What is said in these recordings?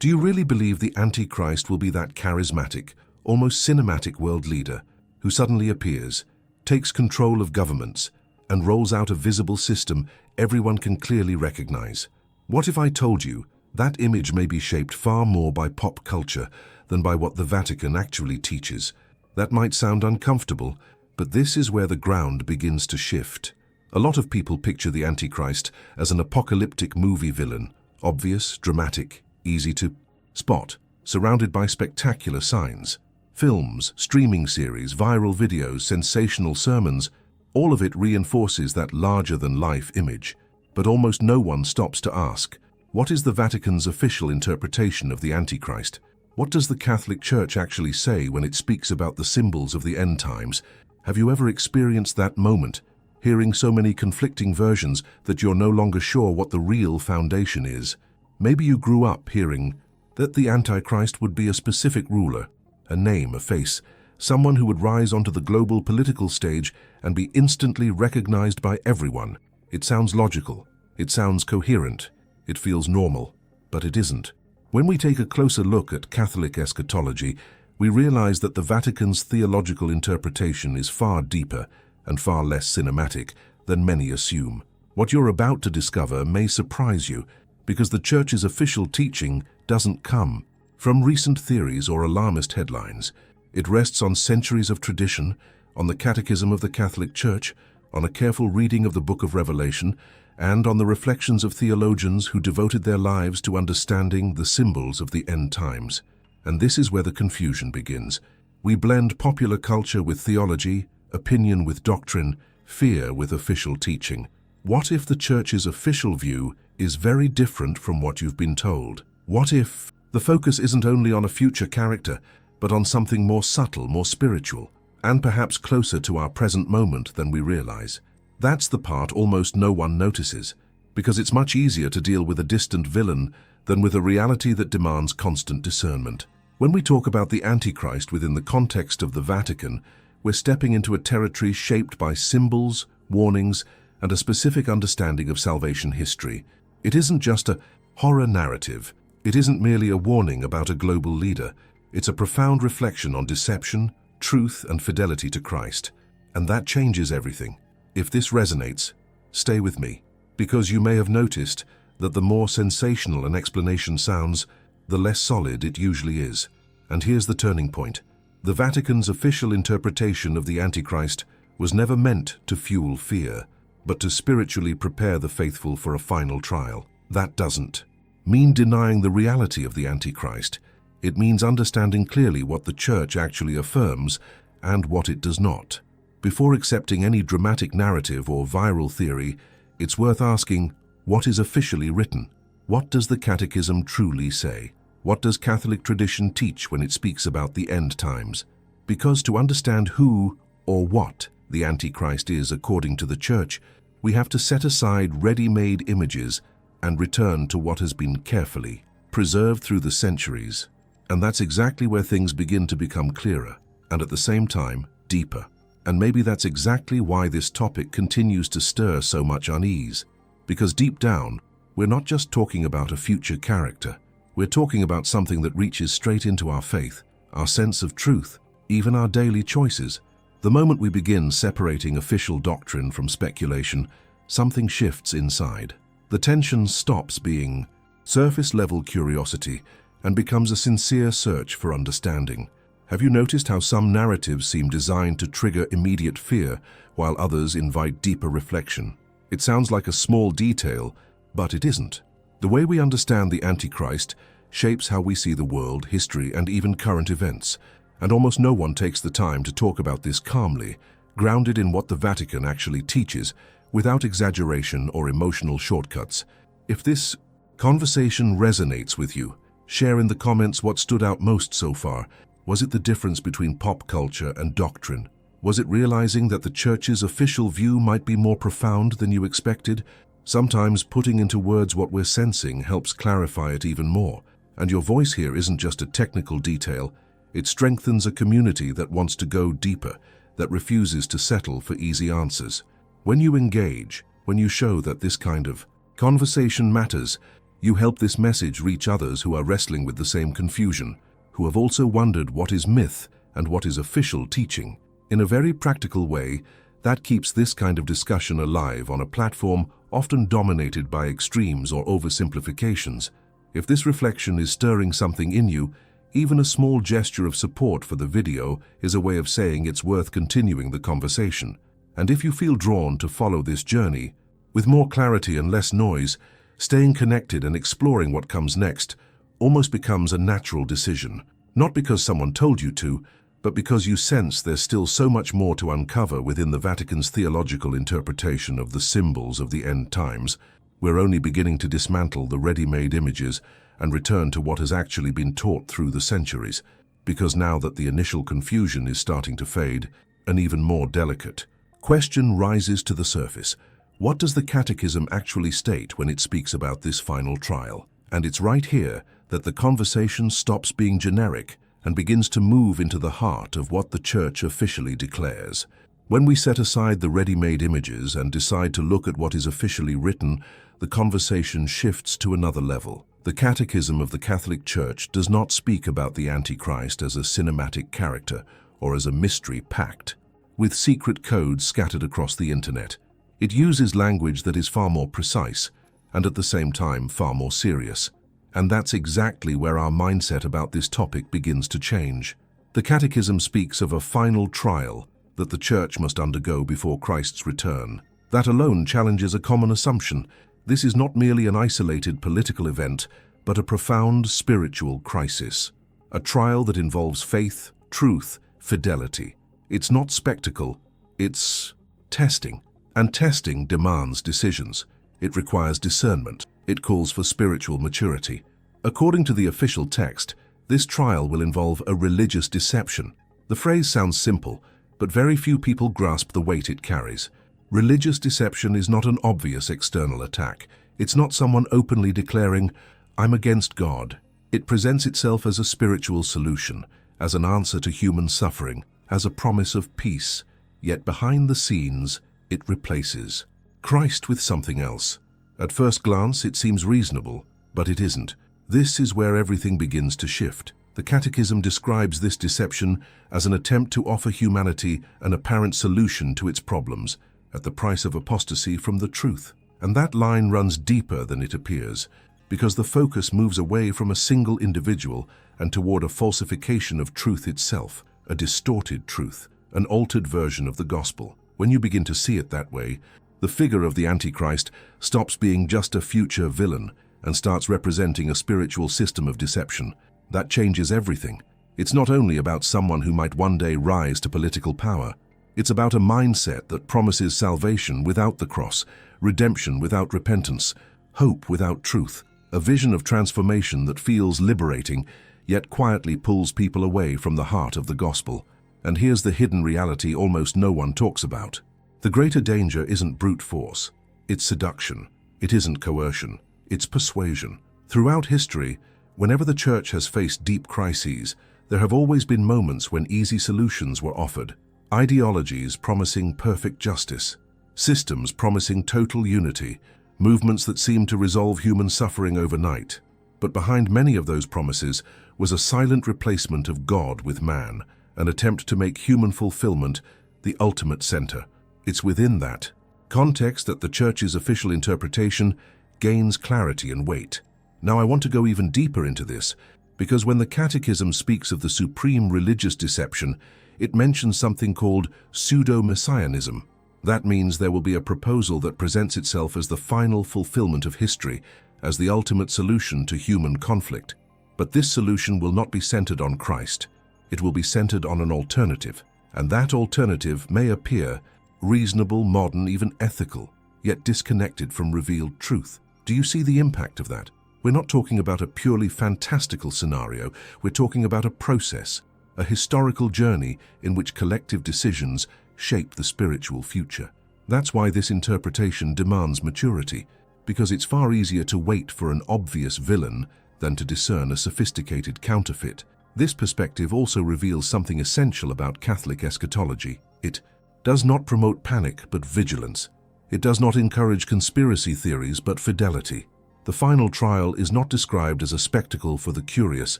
Do you really believe the Antichrist will be that charismatic, almost cinematic world leader who suddenly appears, takes control of governments, and rolls out a visible system everyone can clearly recognize? What if I told you that image may be shaped far more by pop culture than by what the Vatican actually teaches? That might sound uncomfortable, but this is where the ground begins to shift. A lot of people picture the Antichrist as an apocalyptic movie villain, obvious, dramatic, easy to spot, surrounded by spectacular signs. Films, streaming series, viral videos, sensational sermons, all of it reinforces that larger-than-life image. But almost no one stops to ask, what is the Vatican's official interpretation of the Antichrist? What does the Catholic Church actually say when it speaks about the symbols of the end times? Have you ever experienced that moment, hearing so many conflicting versions that you're no longer sure what the real foundation is? Maybe you grew up hearing that the Antichrist would be a specific ruler, a name, a face, someone who would rise onto the global political stage and be instantly recognized by everyone. It sounds logical, it sounds coherent, it feels normal, but it isn't. When we take a closer look at Catholic eschatology, we realize that the Vatican's theological interpretation is far deeper and far less cinematic than many assume. What you're about to discover may surprise you, because the Church's official teaching doesn't come from recent theories or alarmist headlines. It rests on centuries of tradition, on the Catechism of the Catholic Church, on a careful reading of the Book of Revelation, and on the reflections of theologians who devoted their lives to understanding the symbols of the end times. And this is where the confusion begins. We blend popular culture with theology, opinion with doctrine, fear with official teaching. What if the Church's official view is very different from what you've been told? What if the focus isn't only on a future character, but on something more subtle, more spiritual, and perhaps closer to our present moment than we realize? That's the part almost no one notices, because it's much easier to deal with a distant villain than with a reality that demands constant discernment. When we talk about the Antichrist within the context of the Vatican, we're stepping into a territory shaped by symbols, warnings, and a specific understanding of salvation history. It isn't just a horror narrative. It isn't merely a warning about a global leader. It's a profound reflection on deception, truth, and fidelity to Christ. And that changes everything. If this resonates, stay with me, because you may have noticed that the more sensational an explanation sounds, the less solid it usually is. And here's the turning point. The Vatican's official interpretation of the Antichrist was never meant to fuel fear, but to spiritually prepare the faithful for a final trial. That doesn't mean denying the reality of the Antichrist. It means understanding clearly what the Church actually affirms and what it does not. Before accepting any dramatic narrative or viral theory, it's worth asking, what is officially written? What does the Catechism truly say? What does Catholic tradition teach when it speaks about the end times? Because to understand who or what the Antichrist is according to the Church, we have to set aside ready-made images and return to what has been carefully preserved through the centuries. And that's exactly where things begin to become clearer, and at the same time, deeper. And maybe that's exactly why this topic continues to stir so much unease. Because deep down, we're not just talking about a future character. We're talking about something that reaches straight into our faith, our sense of truth, even our daily choices. The moment we begin separating official doctrine from speculation, something shifts inside. The tension stops being surface-level curiosity and becomes a sincere search for understanding. Have you noticed how some narratives seem designed to trigger immediate fear, while others invite deeper reflection? It sounds like a small detail, but it isn't. The way we understand the Antichrist shapes how we see the world, history, and even current events. And almost no one takes the time to talk about this calmly, grounded in what the Vatican actually teaches, without exaggeration or emotional shortcuts. If this conversation resonates with you, share in the comments what stood out most so far. Was it the difference between pop culture and doctrine? Was it realizing that the Church's official view might be more profound than you expected? Sometimes putting into words what we're sensing helps clarify it even more. And your voice here isn't just a technical detail. It strengthens a community that wants to go deeper, that refuses to settle for easy answers. When you engage, when you show that this kind of conversation matters, You help this message reach others who are wrestling with the same confusion, who have also wondered what is myth and what is official teaching. In a very practical way, that keeps this kind of discussion alive on a platform often dominated by extremes or oversimplifications. If this reflection is stirring something in you, even a small gesture of support for the video is a way of saying it's worth continuing the conversation. And if you feel drawn to follow this journey, with more clarity and less noise, staying connected and exploring what comes next almost becomes a natural decision, not because someone told you to, but because you sense there's still so much more to uncover within the Vatican's theological interpretation of the symbols of the end times. We're only beginning to dismantle the ready-made images and return to what has actually been taught through the centuries, because now that the initial confusion is starting to fade, an even more delicate question rises to the surface. What does the Catechism actually state when it speaks about this final trial? And it's right here that the conversation stops being generic and begins to move into the heart of what the Church officially declares. When we set aside the ready-made images and decide to look at what is officially written, the conversation shifts to another level. The Catechism of the Catholic Church does not speak about the Antichrist as a cinematic character or as a mystery pact, with secret codes scattered across the internet. It uses language that is far more precise and at the same time far more serious. And that's exactly where our mindset about this topic begins to change. The Catechism speaks of a final trial that the Church must undergo before Christ's return. That alone challenges a common assumption. This is not merely an isolated political event, but a profound spiritual crisis. A trial that involves faith, truth, fidelity. It's not spectacle, it's testing. And testing demands decisions. It requires discernment. It calls for spiritual maturity. According to the official text, this trial will involve a religious deception. The phrase sounds simple, but very few people grasp the weight it carries. Religious deception is not an obvious external attack. It's not someone openly declaring, "I'm against God." It presents itself as a spiritual solution, as an answer to human suffering, as a promise of peace. Yet behind the scenes, it replaces Christ with something else. At first glance, it seems reasonable, but it isn't. This is where everything begins to shift. The Catechism describes this deception as an attempt to offer humanity an apparent solution to its problems at the price of apostasy from the truth. And that line runs deeper than it appears, because the focus moves away from a single individual and toward a falsification of truth itself, a distorted truth, an altered version of the gospel. When you begin to see it that way, the figure of the Antichrist stops being just a future villain and starts representing a spiritual system of deception. That changes everything. It's not only about someone who might one day rise to political power. It's about a mindset that promises salvation without the cross, redemption without repentance, hope without truth, a vision of transformation that feels liberating, yet quietly pulls people away from the heart of the gospel. And here's the hidden reality almost no one talks about. The greater danger isn't brute force. It's seduction. It isn't coercion. It's persuasion. Throughout history, whenever the Church has faced deep crises, there have always been moments when easy solutions were offered. Ideologies promising perfect justice, systems promising total unity, movements that seemed to resolve human suffering overnight. But behind many of those promises was a silent replacement of God with man, an attempt to make human fulfillment the ultimate center. It's within that context that the Church's official interpretation gains clarity and weight. Now I want to go even deeper into this, because when the Catechism speaks of the supreme religious deception, it mentions something called pseudo-messianism. That means there will be a proposal that presents itself as the final fulfillment of history, as the ultimate solution to human conflict. But this solution will not be centered on Christ. It will be centered on an alternative, and that alternative may appear reasonable, modern, even ethical, yet disconnected from revealed truth. Do you see the impact of that? We're not talking about a purely fantastical scenario. We're talking about a process, a historical journey in which collective decisions shape the spiritual future. That's why this interpretation demands maturity, because it's far easier to wait for an obvious villain than to discern a sophisticated counterfeit. This perspective also reveals something essential about Catholic eschatology. It does not promote panic but vigilance. It does not encourage conspiracy theories but fidelity. The final trial is not described as a spectacle for the curious,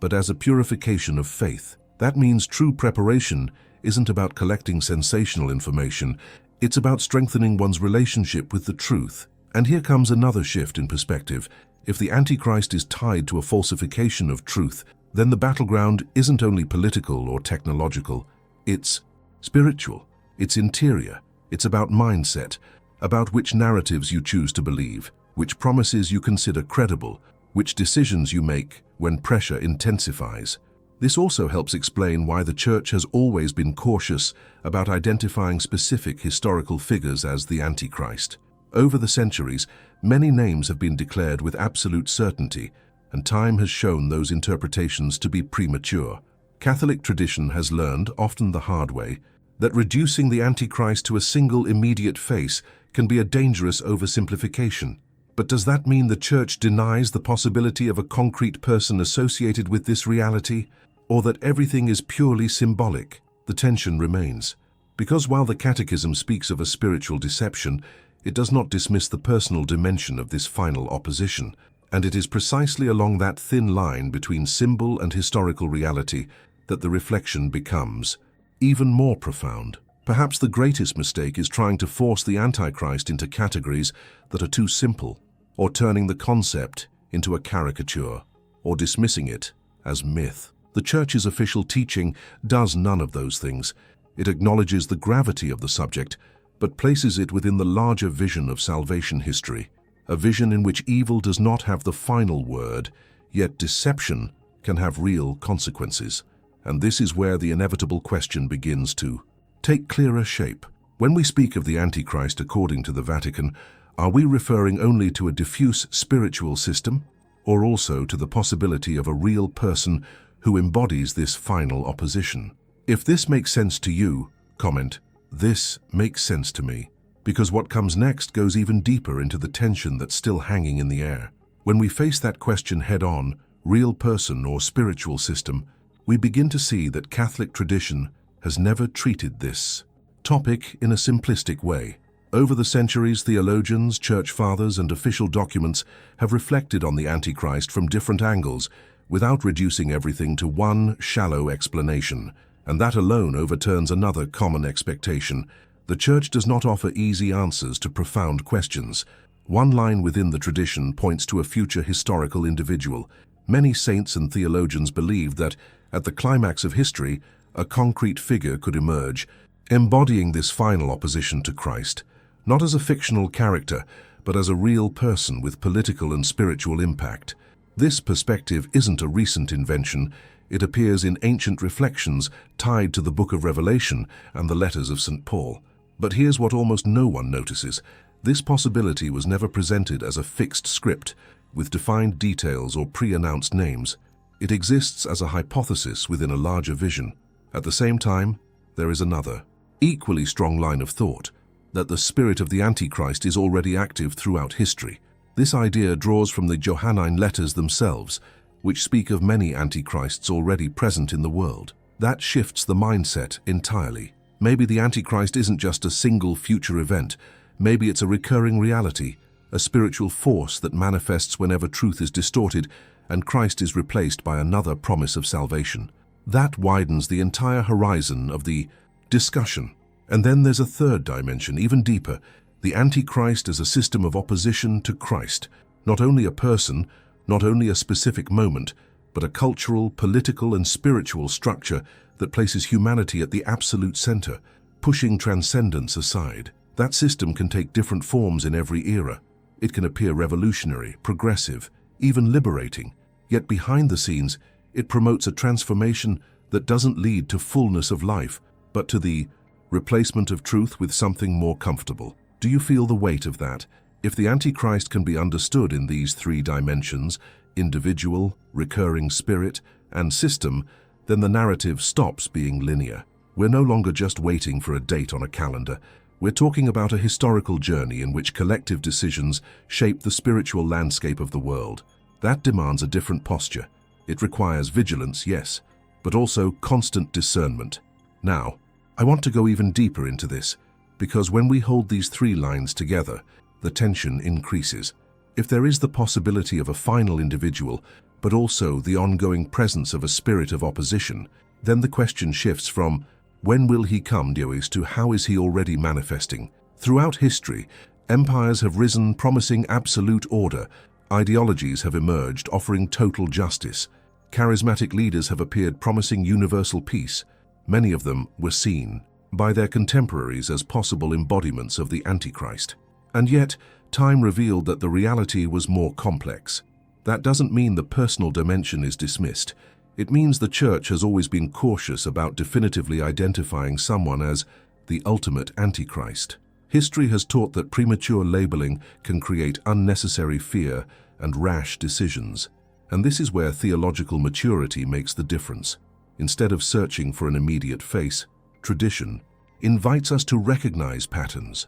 but as a purification of faith. That means true preparation isn't about collecting sensational information, it's about strengthening one's relationship with the truth. And here comes another shift in perspective. If the Antichrist is tied to a falsification of truth, then the battleground isn't only political or technological, it's spiritual, it's interior, it's about mindset, about which narratives you choose to believe, which promises you consider credible, which decisions you make when pressure intensifies. This also helps explain why the Church has always been cautious about identifying specific historical figures as the Antichrist. Over the centuries, many names have been declared with absolute certainty, and time has shown those interpretations to be premature. Catholic tradition has learned, often the hard way, that reducing the Antichrist to a single immediate face can be a dangerous oversimplification. But does that mean the Church denies the possibility of a concrete person associated with this reality, or that everything is purely symbolic? The tension remains. Because while the Catechism speaks of a spiritual deception, it does not dismiss the personal dimension of this final opposition, and it is precisely along that thin line between symbol and historical reality that the reflection becomes even more profound. Perhaps the greatest mistake is trying to force the Antichrist into categories that are too simple, or turning the concept into a caricature, or dismissing it as myth. The Church's official teaching does none of those things. It acknowledges the gravity of the subject, but places it within the larger vision of salvation history, a vision in which evil does not have the final word, yet deception can have real consequences. And this is where the inevitable question begins to take clearer shape. When we speak of the Antichrist according to the Vatican, are we referring only to a diffuse spiritual system, or also to the possibility of a real person who embodies this final opposition? If this makes sense to you, comment, "This makes sense to me," because what comes next goes even deeper into the tension that's still hanging in the air. When we face that question head-on, real person or spiritual system, we begin to see that Catholic tradition has never treated this topic in a simplistic way. Over the centuries, theologians, church fathers, and official documents have reflected on the Antichrist from different angles without reducing everything to one shallow explanation. And that alone overturns another common expectation. The Church does not offer easy answers to profound questions. One line within the tradition points to a future historical individual. Many saints and theologians believed that, at the climax of history, a concrete figure could emerge, embodying this final opposition to Christ, not as a fictional character, but as a real person with political and spiritual impact. This perspective isn't a recent invention. It appears in ancient reflections tied to the Book of Revelation and the letters of St. Paul. But here's what almost no one notices. This possibility was never presented as a fixed script, with defined details or pre-announced names. It exists as a hypothesis within a larger vision. At the same time, there is another, equally strong line of thought, that the spirit of the Antichrist is already active throughout history. This idea draws from the Johannine letters themselves, which speak of many antichrists already present in the world. That shifts the mindset entirely. Maybe the Antichrist isn't just a single future event. Maybe it's a recurring reality, a spiritual force that manifests whenever truth is distorted and Christ is replaced by another promise of salvation. That widens the entire horizon of the discussion. And then there's a third dimension, even deeper, the Antichrist as a system of opposition to Christ, not only a person, not only a specific moment, but a cultural, political, and spiritual structure that places humanity at the absolute center, pushing transcendence aside. That system can take different forms in every era. It can appear revolutionary, progressive, even liberating. Yet behind the scenes, it promotes a transformation that doesn't lead to fullness of life, but to the replacement of truth with something more comfortable. Do you feel the weight of that? If the Antichrist can be understood in these three dimensions, individual, recurring spirit, and system, then the narrative stops being linear. We're no longer just waiting for a date on a calendar. We're talking about a historical journey in which collective decisions shape the spiritual landscape of the world. That demands a different posture. It requires vigilance, yes, but also constant discernment. Now, I want to go even deeper into this, because when we hold these three lines together, the tension increases. If there is the possibility of a final individual, but also the ongoing presence of a spirit of opposition, then the question shifts from when will he come, Dios, to how is he already manifesting? Throughout history, empires have risen promising absolute order, ideologies have emerged offering total justice, charismatic leaders have appeared promising universal peace. Many of them were seen by their contemporaries as possible embodiments of the Antichrist. And yet, time revealed that the reality was more complex. That doesn't mean the personal dimension is dismissed. It means the Church has always been cautious about definitively identifying someone as the ultimate Antichrist. History has taught that premature labeling can create unnecessary fear and rash decisions. And this is where theological maturity makes the difference. Instead of searching for an immediate face, tradition invites us to recognize patterns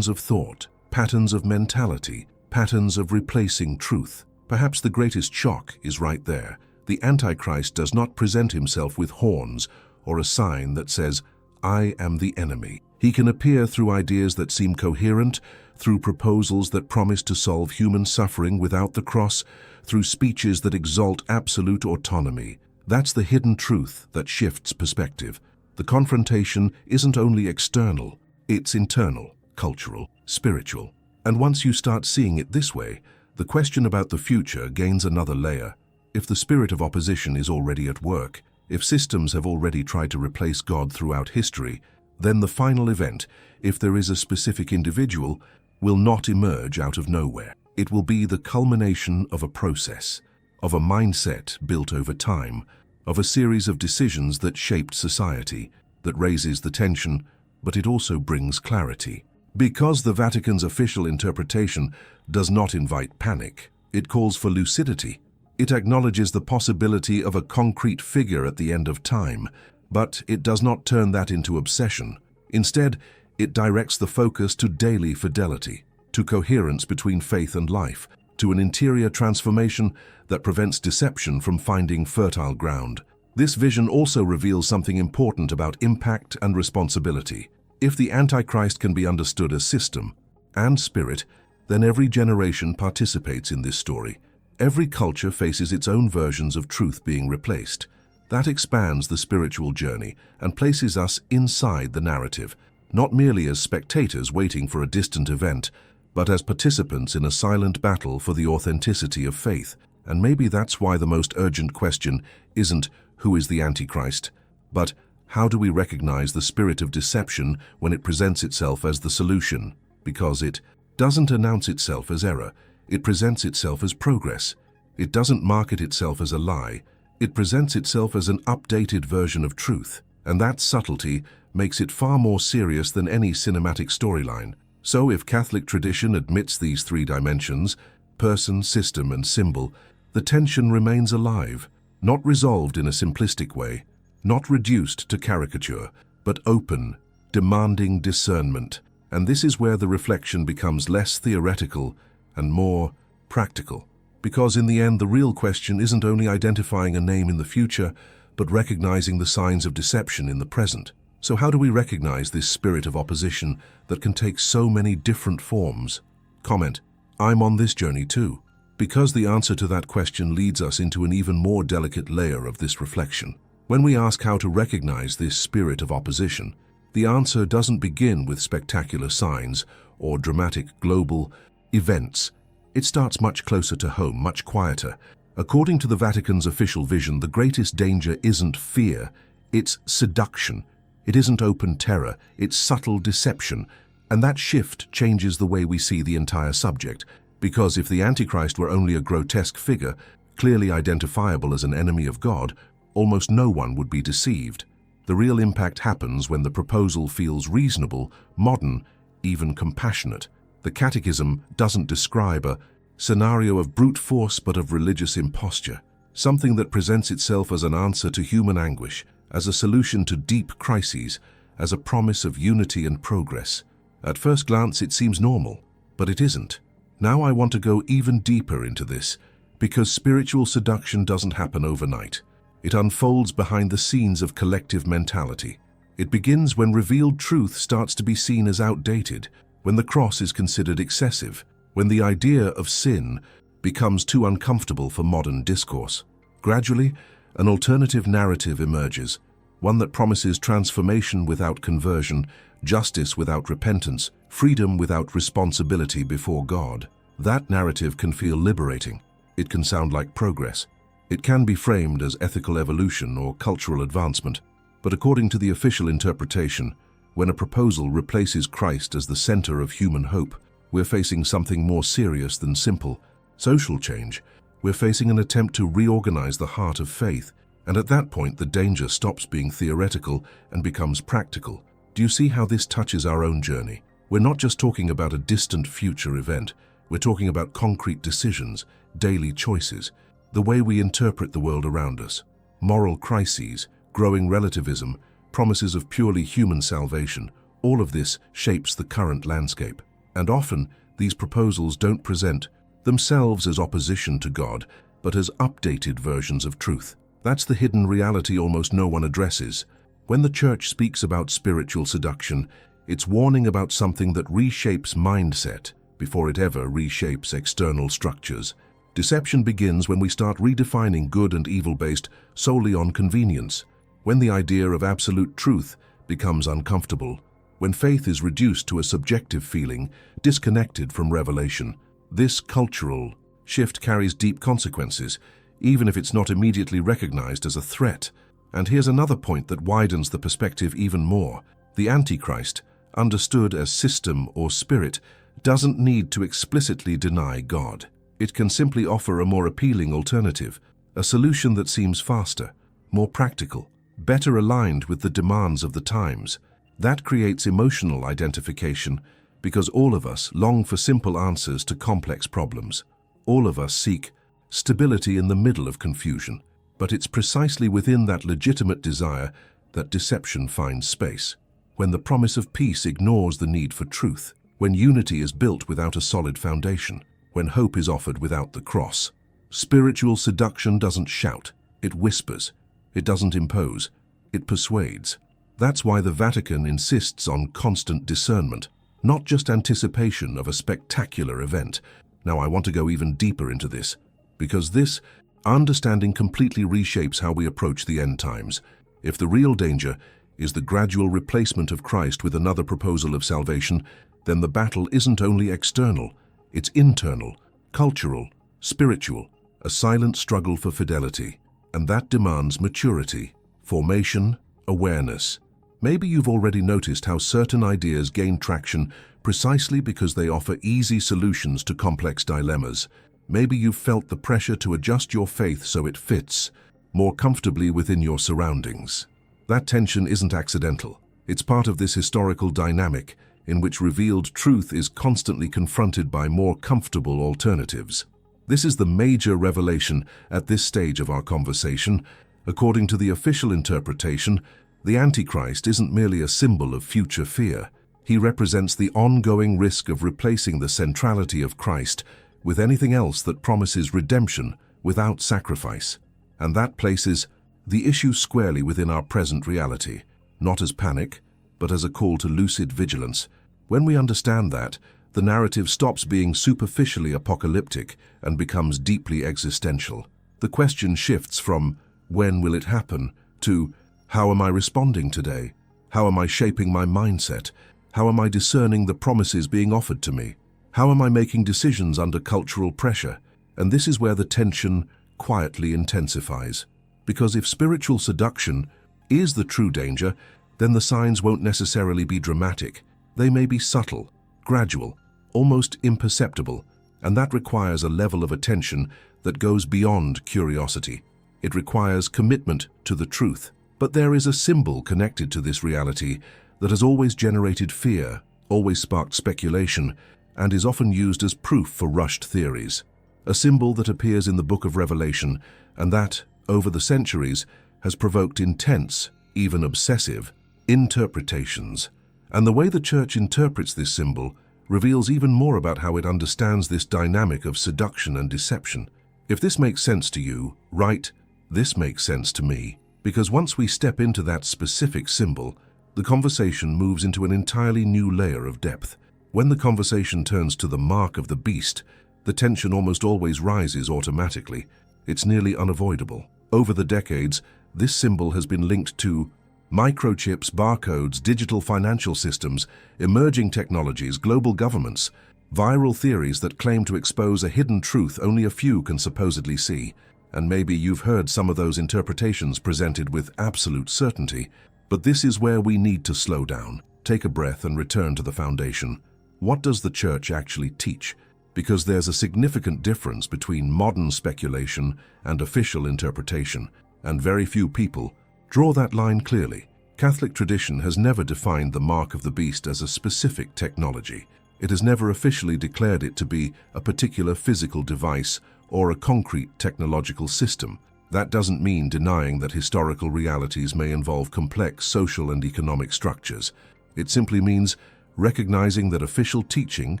of thought, patterns of mentality, patterns of replacing truth. Perhaps the greatest shock is right there. The Antichrist does not present himself with horns or a sign that says, "I am the enemy." He can appear through ideas that seem coherent, through proposals that promise to solve human suffering without the cross, through speeches that exalt absolute autonomy. That's the hidden truth that shifts perspective. The confrontation isn't only external, it's internal, cultural, spiritual. And once you start seeing it this way, the question about the future gains another layer. If the spirit of opposition is already at work, if systems have already tried to replace God throughout history, then the final event, if there is a specific individual, will not emerge out of nowhere. It will be the culmination of a process, of a mindset built over time, of a series of decisions that shaped society, that raises the tension, but it also brings clarity. Because the Vatican's official interpretation does not invite panic, it calls for lucidity. It acknowledges the possibility of a concrete figure at the end of time, but it does not turn that into obsession. Instead, it directs the focus to daily fidelity, to coherence between faith and life, to an interior transformation that prevents deception from finding fertile ground. This vision also reveals something important about impact and responsibility. If the Antichrist can be understood as system and spirit, then every generation participates in this story. Every culture faces its own versions of truth being replaced. That expands the spiritual journey and places us inside the narrative, not merely as spectators waiting for a distant event, but as participants in a silent battle for the authenticity of faith. And maybe that's why the most urgent question isn't who is the Antichrist, but how do we recognize the spirit of deception when it presents itself as the solution? Because it doesn't announce itself as error, it presents itself as progress. It doesn't market itself as a lie, it presents itself as an updated version of truth. And that subtlety makes it far more serious than any cinematic storyline. So if Catholic tradition admits these three dimensions, person, system, and symbol, the tension remains alive, not resolved in a simplistic way, not reduced to caricature, but open, demanding discernment. And this is where the reflection becomes less theoretical and more practical. Because in the end, the real question isn't only identifying a name in the future, but recognizing the signs of deception in the present. So how do we recognize this spirit of opposition that can take so many different forms? Comment, I'm on this journey too. Because the answer to that question leads us into an even more delicate layer of this reflection. When we ask how to recognize this spirit of opposition, the answer doesn't begin with spectacular signs or dramatic global events. It starts much closer to home, much quieter. According to the Vatican's official vision, the greatest danger isn't fear, it's seduction. It isn't open terror, it's subtle deception. And that shift changes the way we see the entire subject. Because if the Antichrist were only a grotesque figure, clearly identifiable as an enemy of God, almost no one would be deceived. The real impact happens when the proposal feels reasonable, modern, even compassionate. The Catechism doesn't describe a scenario of brute force but of religious imposture, something that presents itself as an answer to human anguish, as a solution to deep crises, as a promise of unity and progress. At first glance it seems normal, but it isn't. Now I want to go even deeper into this, because spiritual seduction doesn't happen overnight. It unfolds behind the scenes of collective mentality. It begins when revealed truth starts to be seen as outdated, when the cross is considered excessive, when the idea of sin becomes too uncomfortable for modern discourse. Gradually, an alternative narrative emerges, one that promises transformation without conversion, justice without repentance, freedom without responsibility before God. That narrative can feel liberating. It can sound like progress. It can be framed as ethical evolution or cultural advancement. But according to the official interpretation, when a proposal replaces Christ as the center of human hope, we're facing something more serious than simple social change. We're facing an attempt to reorganize the heart of faith, and at that point the danger stops being theoretical and becomes practical. Do you see how this touches our own journey? We're not just talking about a distant future event. We're talking about concrete decisions, daily choices, the way we interpret the world around us. Moral crises, growing relativism, promises of purely human salvation, all of this shapes the current landscape. And often, these proposals don't present themselves as opposition to God, but as updated versions of truth. That's the hidden reality almost no one addresses. When the Church speaks about spiritual seduction, it's warning about something that reshapes mindset before it ever reshapes external structures. Deception begins when we start redefining good and evil based solely on convenience, when the idea of absolute truth becomes uncomfortable, when faith is reduced to a subjective feeling, disconnected from revelation. This cultural shift carries deep consequences, even if it's not immediately recognized as a threat. And here's another point that widens the perspective even more. The Antichrist, understood as system or spirit, doesn't need to explicitly deny God. It can simply offer a more appealing alternative, a solution that seems faster, more practical, better aligned with the demands of the times. That creates emotional identification because all of us long for simple answers to complex problems. All of us seek stability in the middle of confusion, but it's precisely within that legitimate desire that deception finds space. When the promise of peace ignores the need for truth, when unity is built without a solid foundation, when hope is offered without the cross. Spiritual seduction doesn't shout, it whispers. It doesn't impose, it persuades. That's why the Vatican insists on constant discernment, not just anticipation of a spectacular event. Now I want to go even deeper into this, because this understanding completely reshapes how we approach the end times. If the real danger is the gradual replacement of Christ with another proposal of salvation, then the battle isn't only external, it's internal, cultural, spiritual, a silent struggle for fidelity. And that demands maturity, formation, awareness. Maybe you've already noticed how certain ideas gain traction precisely because they offer easy solutions to complex dilemmas. Maybe you've felt the pressure to adjust your faith so it fits more comfortably within your surroundings. That tension isn't accidental. It's part of this historical dynamic in which revealed truth is constantly confronted by more comfortable alternatives. This is the major revelation at this stage of our conversation. According to the official interpretation, the Antichrist isn't merely a symbol of future fear. He represents the ongoing risk of replacing the centrality of Christ with anything else that promises redemption without sacrifice. And that places the issue squarely within our present reality, not as panic, but as a call to lucid vigilance. When we understand that, the narrative stops being superficially apocalyptic and becomes deeply existential. The question shifts from, when will it happen, to, how am I responding today? How am I shaping my mindset? How am I discerning the promises being offered to me? How am I making decisions under cultural pressure? And this is where the tension quietly intensifies. Because if spiritual seduction is the true danger, then the signs won't necessarily be dramatic. They may be subtle, gradual, almost imperceptible, and that requires a level of attention that goes beyond curiosity. It requires commitment to the truth. But there is a symbol connected to this reality that has always generated fear, always sparked speculation, and is often used as proof for rushed theories. A symbol that appears in the Book of Revelation, and that, over the centuries, has provoked intense, even obsessive, interpretations. And the way the Church interprets this symbol reveals even more about how it understands this dynamic of seduction and deception. If this makes sense to you, write, "This makes sense to me." Because once we step into that specific symbol, the conversation moves into an entirely new layer of depth. When the conversation turns to the mark of the beast, the tension almost always rises automatically. It's nearly unavoidable. Over the decades, this symbol has been linked to microchips, barcodes, digital financial systems, emerging technologies, global governments, viral theories that claim to expose a hidden truth only a few can supposedly see. And maybe you've heard some of those interpretations presented with absolute certainty. But this is where we need to slow down, take a breath and return to the foundation. What does the Church actually teach? Because there's a significant difference between modern speculation and official interpretation, and very few people draw that line clearly. Catholic tradition has never defined the mark of the beast as a specific technology. It has never officially declared it to be a particular physical device or a concrete technological system. That doesn't mean denying that historical realities may involve complex social and economic structures. It simply means recognizing that official teaching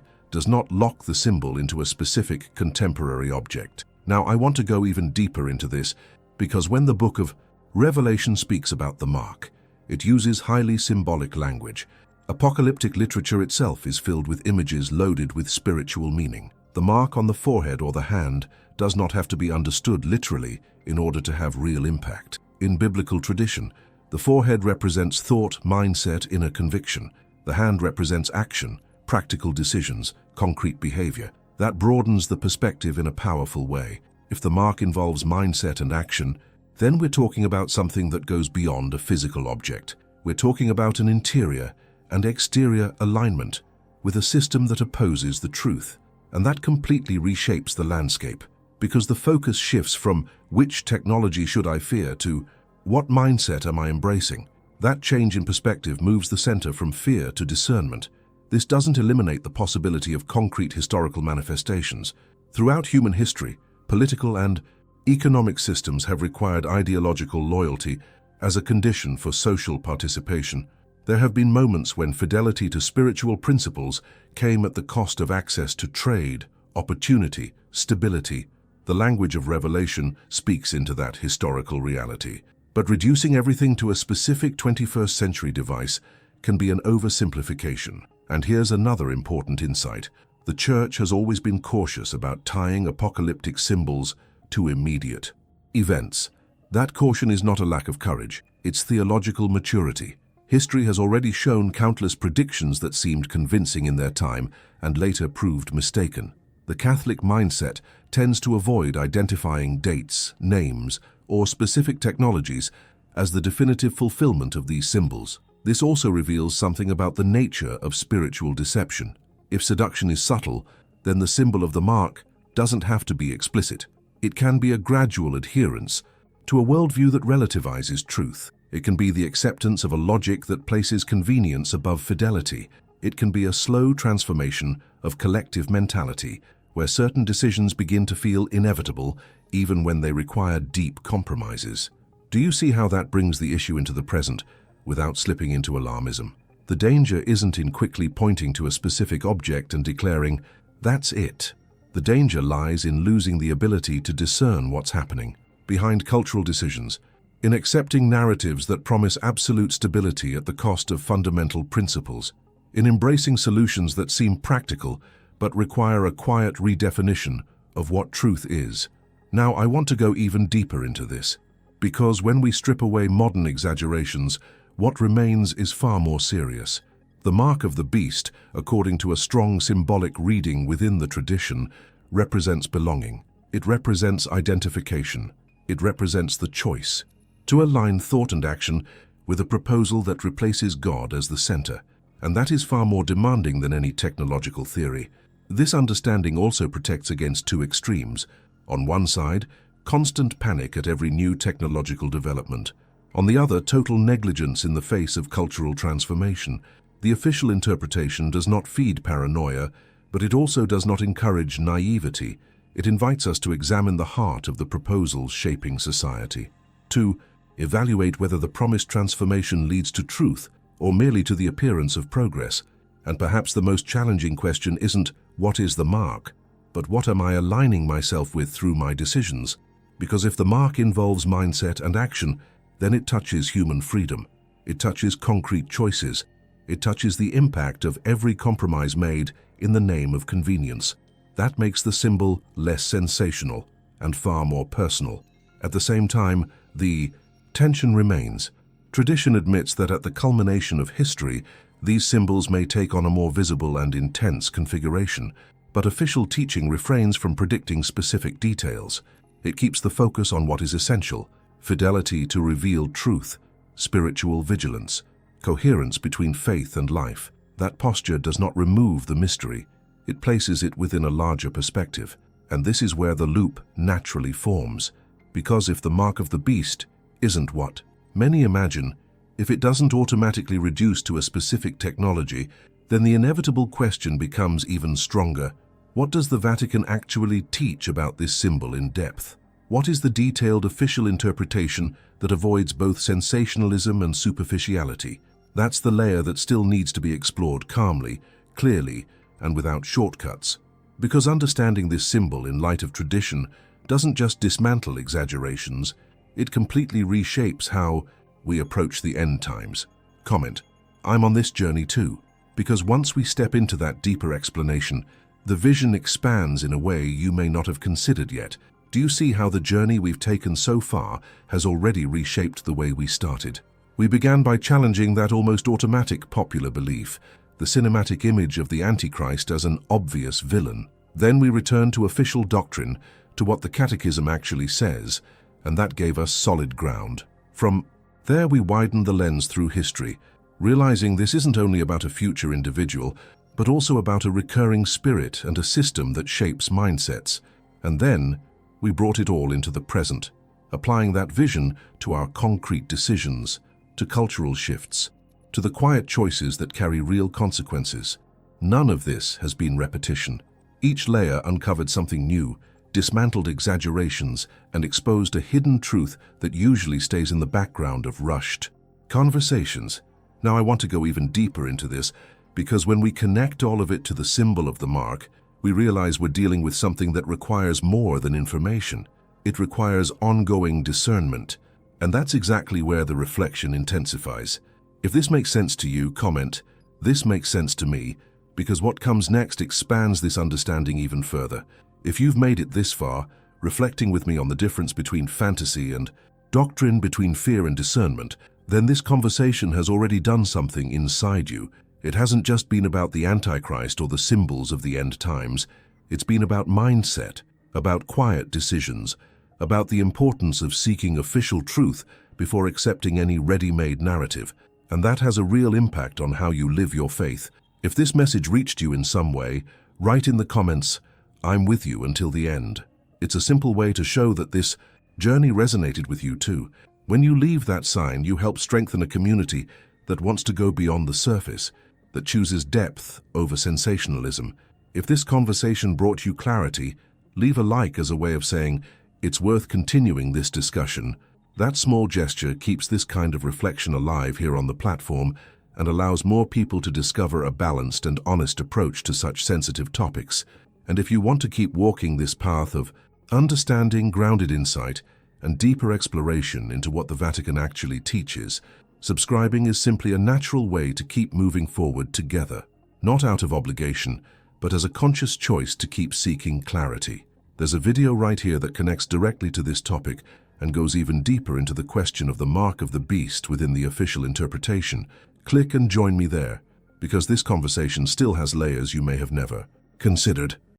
does not lock the symbol into a specific contemporary object. Now, I want to go even deeper into this because when the book of Revelation speaks about the mark, it uses highly symbolic language. Apocalyptic literature itself is filled with images loaded with spiritual meaning. The mark on the forehead or the hand does not have to be understood literally in order to have real impact. In biblical tradition, the forehead represents thought, mindset, inner conviction. The hand represents action, practical decisions, concrete behavior. That broadens the perspective in a powerful way. If the mark involves mindset and action, then we're talking about something that goes beyond a physical object. We're talking about an interior and exterior alignment with a system that opposes the truth. And that completely reshapes the landscape, because the focus shifts from which technology should I fear to what mindset am I embracing. That change in perspective moves the center from fear to discernment. This doesn't eliminate the possibility of concrete historical manifestations. Throughout human history, political and economic systems have required ideological loyalty as a condition for social participation. There have been moments when fidelity to spiritual principles came at the cost of access to trade, opportunity, stability. The language of Revelation speaks into that historical reality. But reducing everything to a specific 21st century device can be an oversimplification. And here's another important insight. The Church has always been cautious about tying apocalyptic symbols to immediate events. That caution is not a lack of courage, it's theological maturity. History has already shown countless predictions that seemed convincing in their time and later proved mistaken. The Catholic mindset tends to avoid identifying dates, names, or specific technologies as the definitive fulfillment of these symbols. This also reveals something about the nature of spiritual deception. If seduction is subtle, then the symbol of the mark doesn't have to be explicit. It can be a gradual adherence to a worldview that relativizes truth. It can be the acceptance of a logic that places convenience above fidelity. It can be a slow transformation of collective mentality, where certain decisions begin to feel inevitable even when they require deep compromises. Do you see how that brings the issue into the present without slipping into alarmism? The danger isn't in quickly pointing to a specific object and declaring, "That's it." The danger lies in losing the ability to discern what's happening behind cultural decisions, in accepting narratives that promise absolute stability at the cost of fundamental principles, in embracing solutions that seem practical but require a quiet redefinition of what truth is. Now, I want to go even deeper into this, because when we strip away modern exaggerations, what remains is far more serious. The mark of the beast, according to a strong symbolic reading within the tradition, represents belonging. It represents identification. It represents the choice to align thought and action with a proposal that replaces God as the center. And that is far more demanding than any technological theory. This understanding also protects against two extremes. On one side, constant panic at every new technological development. On the other, total negligence in the face of cultural transformation. The official interpretation does not feed paranoia, but it also does not encourage naivety. It invites us to examine the heart of the proposals shaping society. To evaluate whether the promised transformation leads to truth or merely to the appearance of progress. And perhaps the most challenging question isn't, what is the mark? But what am I aligning myself with through my decisions? Because if the mark involves mindset and action, then it touches human freedom. It touches concrete choices. It touches the impact of every compromise made in the name of convenience. That makes the symbol less sensational and far more personal. At the same time, the tension remains. Tradition admits that at the culmination of history, these symbols may take on a more visible and intense configuration, but official teaching refrains from predicting specific details. It keeps the focus on what is essential: fidelity to revealed truth, spiritual vigilance, coherence between faith and life. That posture does not remove the mystery. It places it within a larger perspective. And this is where the loop naturally forms. Because if the mark of the beast isn't what many imagine, if it doesn't automatically reduce to a specific technology, then the inevitable question becomes even stronger. What does the Vatican actually teach about this symbol in depth? What is the detailed official interpretation that avoids both sensationalism and superficiality? That's the layer that still needs to be explored calmly, clearly, and without shortcuts. Because understanding this symbol in light of tradition doesn't just dismantle exaggerations, it completely reshapes how we approach the end times. Comment: I'm on this journey too, because once we step into that deeper explanation, the vision expands in a way you may not have considered yet. Do you see how the journey we've taken so far has already reshaped the way we started? We began by challenging that almost automatic popular belief, the cinematic image of the Antichrist as an obvious villain. Then we returned to official doctrine, to what the Catechism actually says, and that gave us solid ground. From there we widened the lens through history, realizing this isn't only about a future individual, but also about a recurring spirit and a system that shapes mindsets. And then we brought it all into the present, applying that vision to our concrete decisions, to cultural shifts, to the quiet choices that carry real consequences. None of this has been repetition. Each layer uncovered something new, dismantled exaggerations, and exposed a hidden truth that usually stays in the background of rushed conversations. Now I want to go even deeper into this, because when we connect all of it to the symbol of the mark, we realize we're dealing with something that requires more than information. It requires ongoing discernment. And that's exactly where the reflection intensifies. If this makes sense to you, comment, "This makes sense to me," because what comes next expands this understanding even further. If you've made it this far, reflecting with me on the difference between fantasy and doctrine, between fear and discernment, then this conversation has already done something inside you. It hasn't just been about the Antichrist or the symbols of the end times. It's been about mindset, about quiet decisions, about the importance of seeking official truth before accepting any ready-made narrative. And that has a real impact on how you live your faith. If this message reached you in some way, write in the comments, "I'm with you until the end." It's a simple way to show that this journey resonated with you too. When you leave that sign, you help strengthen a community that wants to go beyond the surface, that chooses depth over sensationalism. If this conversation brought you clarity, leave a like as a way of saying, "It's worth continuing this discussion." That small gesture keeps this kind of reflection alive here on the platform and allows more people to discover a balanced and honest approach to such sensitive topics. And if you want to keep walking this path of understanding, grounded insight, and deeper exploration into what the Vatican actually teaches, subscribing is simply a natural way to keep moving forward together, not out of obligation, but as a conscious choice to keep seeking clarity. There's a video right here that connects directly to this topic and goes even deeper into the question of the mark of the beast within the official interpretation. Click and join me there, because this conversation still has layers you may have never considered.